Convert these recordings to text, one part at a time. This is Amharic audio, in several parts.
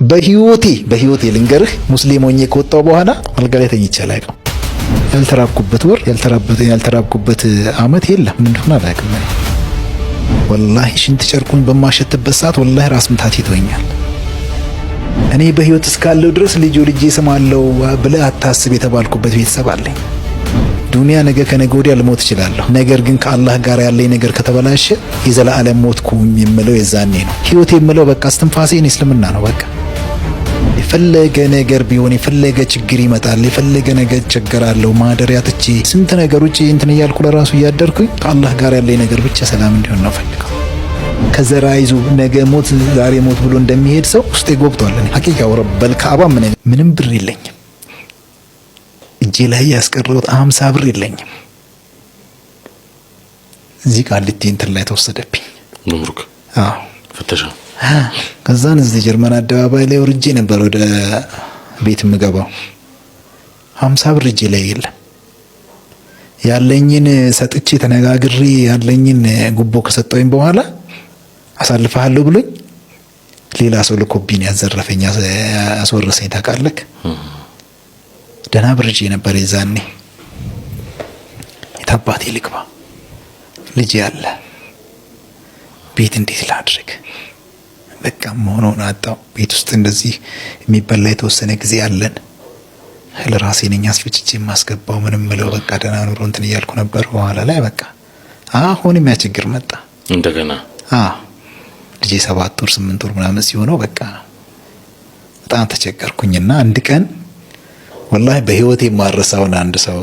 በህይወቴ ልንገርህ ሙስሊም ሆኜ ከወጣሁ በኋላ አልጋ ላይ ተኝቼ አላውቅም። ያልተራብኩበት ወር ያልተራብኩበት አመት የለም። ምን እንደሆነ አላውቅም። ወላሂ ሽንት ጨርቁን በማሸትበት ሰዓት ወላሂ ራስ ምታት ይተወኛል። እኔ በህይወት እስካለው ድረስ ልጄ ስማለው ብለህ አታስብ የተባልኩበት ቤተሰብ አለኝ። ዱንያ ነገ ከነገ ወዲያ ልሞት እችላለሁ። ነገር ግን ከአላህ ጋር ያለኝ ነገር ከተበላሸ የዘላለም ሞትኩኝ የምለው የዛኔ ነው። ህይወት የምለው በቃ እስትንፋሴ እስልምና ነው። በቃ የፈለገ ነገር ቢሆን የፈለገ ችግር ይመጣል፣ የፈለገ ነገር ቸገራለሁ፣ ማደሪያ ትቼ ስንት ነገር ውጪ እንትን እያልኩ ለራሱ እያደርኩኝ ከአላህ ጋር ያለኝ ነገር ብቻ ሰላም እንዲሆን ነው ፈልገው። ከዘራ ይዞ ነገ ሞት ዛሬ ሞት ብሎ እንደሚሄድ ሰው ውስጤ ጎብቷል። እኔ ሐቂቃ ወረበል ከአባ ምንም ብር የለኝም። እጄ ላይ ያስቀረውት 50 ብር የለኝም። እዚህ ቃሊቲ እንትን ላይ ተወሰደብኝ ኑሩክ ፍተሻ። ከዛን እዚህ ጀርመን አደባባይ ላይ ወርጄ ነበር ወደ ቤት የምገባው። 50 ብር እጄ ላይ የለም። ያለኝን ሰጥቼ ተነጋግሬ ያለኝን ጉቦ ከሰጠኝ በኋላ አሳልፈሃለሁ ብሎኝ ሌላ ሰው ልኮብኝ ያዘረፈኝ ያስወረሰኝ ታውቃለህ። ደህና ብር እጄ ነበር የዛኔ። የታባቴ ልግባ ልጅ ያለ ቤት እንዴት ላድርግ? በቃ መሆኑን አጣው። ቤት ውስጥ እንደዚህ የሚበላ የተወሰነ ጊዜ አለን። ለራሴ ነኝ አስፈጭቼ የማስገባው ምንም ምለው በቃ ደህና ኑሮ እንትን እያልኩ ነበር። በኋላ ላይ በቃ አሁንም ያ ችግር መጣ እንደገና። ልጄ 7 ወር 8 ወር ምናምን ሲሆነው በቃ በጣም ተቸገርኩኝና አንድ ቀን ወላሂ በህይወቴ የማረሳውን አንድ ሰው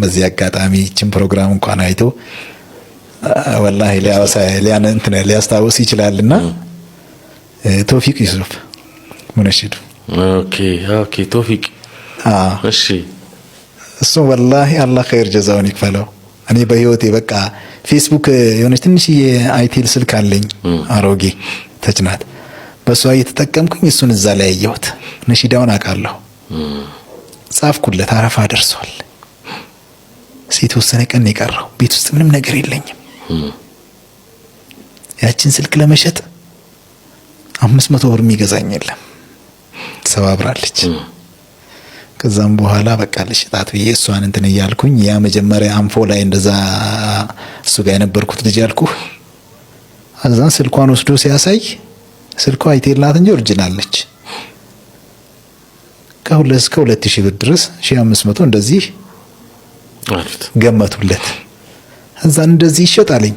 በዚህ አጋጣሚ ይችን ፕሮግራም እንኳን አይቶ ወላሂ ሊያስታውስ ይችላልና ቶፊቅ ዩሱፍ ሙነሽዱ። ኦኬ ቶፊቅ። እሺ እሱ ወላሂ አላህ ኸይር ጀዛውን ይክፈለው። እኔ በህይወቴ በቃ ፌስቡክ የሆነች ትንሽዬ አይቴል ስልክ አለኝ አሮጌ ተጭናት፣ በሷ እየተጠቀምኩኝ እሱን እዛ ላይ ያየሁት ነሺዳውን አውቃለሁ። ጻፍኩለት፣ አረፋ ደርሷል። የተወሰነ ቀን የቀረው ቤት ውስጥ ምንም ነገር የለኝም። ያችን ስልክ ለመሸጥ 500 ብር የሚገዛኝ የለም፣ ተሰባብራለች። ከዛም በኋላ በቃ ልሽጣት ብዬ እሷን እንትን እያልኩኝ ያ መጀመሪያ አንፎ ላይ እንደዛ እሱ ጋር የነበርኩት ልጅ ያልኩህ አዛን ስልኳን ወስዶ ሲያሳይ ስልኳ አይቴል ናት እንጂ ኦሪጂናል ነች። እስከ 2000 ብር ድረስ 1500 እንደዚህ ገመቱለት። እዛን እንደዚህ ይሸጣልኝ።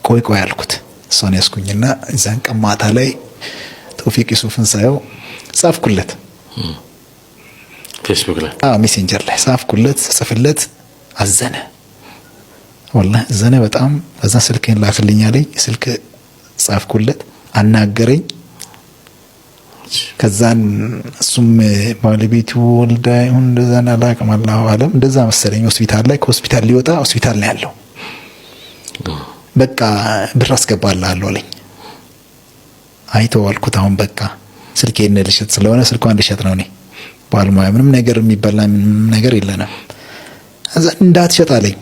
ቆይ አልኩት። እሷን ያስኩኝና እዛን ቀማታ ላይ ቶፊቅ ዩሱፍን ሳየው ጻፍኩለት ፌስቡክ ላይ ሜሴንጀር ላይ ጻፍኩለት። ጽፍለት አዘነ፣ ወላሂ አዘነ በጣም። ከዛ ስልኬን ላክልኝ አለኝ። ስልክ ጻፍኩለት፣ አናገረኝ። ከዛን እሱም ባለቤቱ ወልዳ ይሁን እንደዛ አላውቅም፣ አላሁ አለም እንደዛ መሰለኝ። ሆስፒታል ላይ ከሆስፒታል ሊወጣ ሆስፒታል ነው ያለው። በቃ ብር አስገባልሃለሁ አለኝ። አይተው አልኩት። አሁን በቃ ስልኬን ልሸጥ ስለሆነ ስልኳን ልሸጥ ነው። እኔ ባልማያ ምንም ነገር የሚበላ ምንም ነገር የለንም። እዛ እንዳትሸጥ አለኝ።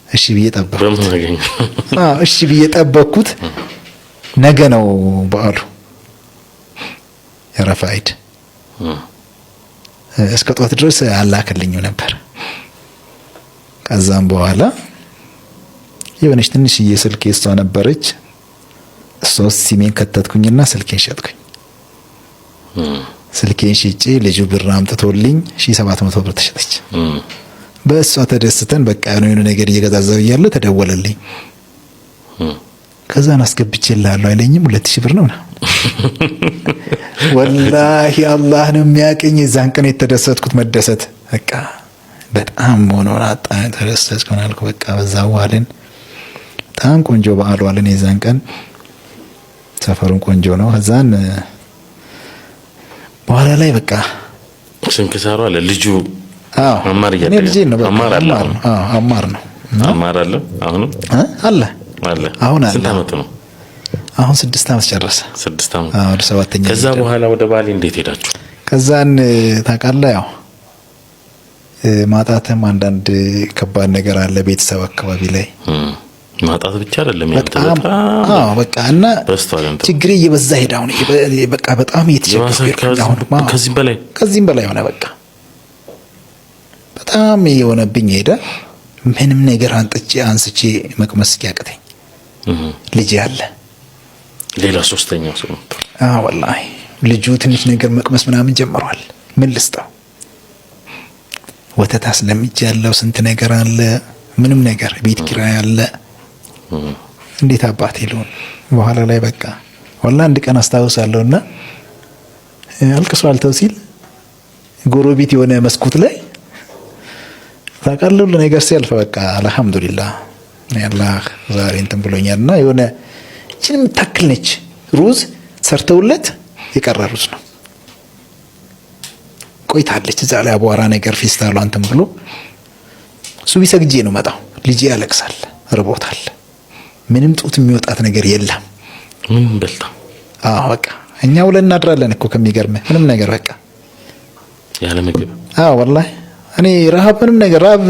እሺ ብዬ ጠበቅኩት። እሺ ብዬ ጠበቅኩት። ነገ ነው በዓሉ የረፋይድ። እስከ ጧት ድረስ አላከልኝም ነበር። ከዛም በኋላ የሆነች ትንሽዬ ስልክ እሷ ነበረች። እሷ ሲሜን ከተትኩኝና ስልኬን ሸጥኩኝ። ስልኬን ሽጬ ልጁ ብር አምጥቶልኝ 1700 ብር ተሸጠች። በእሷ ተደስተን በቃ የሆነ ነገር እየገዛዛው እያለ ተደወለልኝ። ከዛን አስገብቼልሃለሁ አይለኝም 2000 ብር ነው። ወላሂ አላህ ነው የሚያቀኝ። የዛን ቀን የተደሰትኩት መደሰት በቃ በጣም ሆኖ አጣን። ተደሰትኩ አልኩ። በቃ በዛው ዋልን። በጣም ቆንጆ በዓል ዋልን። የዛን ቀን ሰፈሩን ቆንጆ ነው። ከዛን በኋላ ላይ በቃ ስንክሳሩ አለ ልጁ አማር ነው። አማር ነው። አማር አለ አሁንም አለ። አሁን ስንት አመት ነው? አሁን 6 አመት ጨረሰ። 6 አመት። ወደ 7ኛ። ከዛ በኋላ ወደ ባሌ እንዴት ሄዳችሁ? ከዛን ታውቃለህ ያው ማጣተም አንዳንድ ከባድ ነገር አለ ቤተሰብ አካባቢ ላይ። ማጣት ብቻ አይደለም በጣም በቃ እና ችግሬ እየበዛ ሄደ። አሁን በቃ በጣም እየተቸገርኩ ከዚህም በላይ ሆነ። በቃ በጣም የሆነብኝ ሄደ። ምንም ነገር አንስቼ መቅመስ ያቅተኝ ልጅ ያለ ሌላ ሶስተኛው ሰው ወላሂ ልጁ ትንሽ ነገር መቅመስ ምናምን ጀምሯል። ምን ልስጠው? ወተት አስለምጃለሁ። ስንት ነገር አለ። ምንም ነገር ቤት ኪራይ አለ። እንዴት አባቴ ልሆን? በኋላ ላይ በቃ ወላሂ አንድ ቀን አስታውሳለሁና አልቅሷል ተው ሲል ጎረቤት የሆነ መስኮት ላይ ታውቃለህ ነገር ሲያልፍ በቃ አልሐምዱሊላህ አላህ ዛሬ እንትን ብሎኛልና የሆነ እቺን የምታክል ነች ሩዝ ሰርተውለት የቀረ ሩዝ ነው ቆይታለች። እዛ ላይ አቧራ ነገር ፌስታሉ እንትን ብሎ ሱቢ ሰግጄ ነው መጣው። ልጄ ያለቅሳል፣ ርቦታል። ምንም ጡት የሚወጣት ነገር የለም። ምን በልታ በቃ እኛ ውለን እናድራለን እኮ ከሚገርም ምንም ነገር በቃ ያለ ምግብ ወላሂ እኔ ረሃብ ምንም ነገር ረሃብ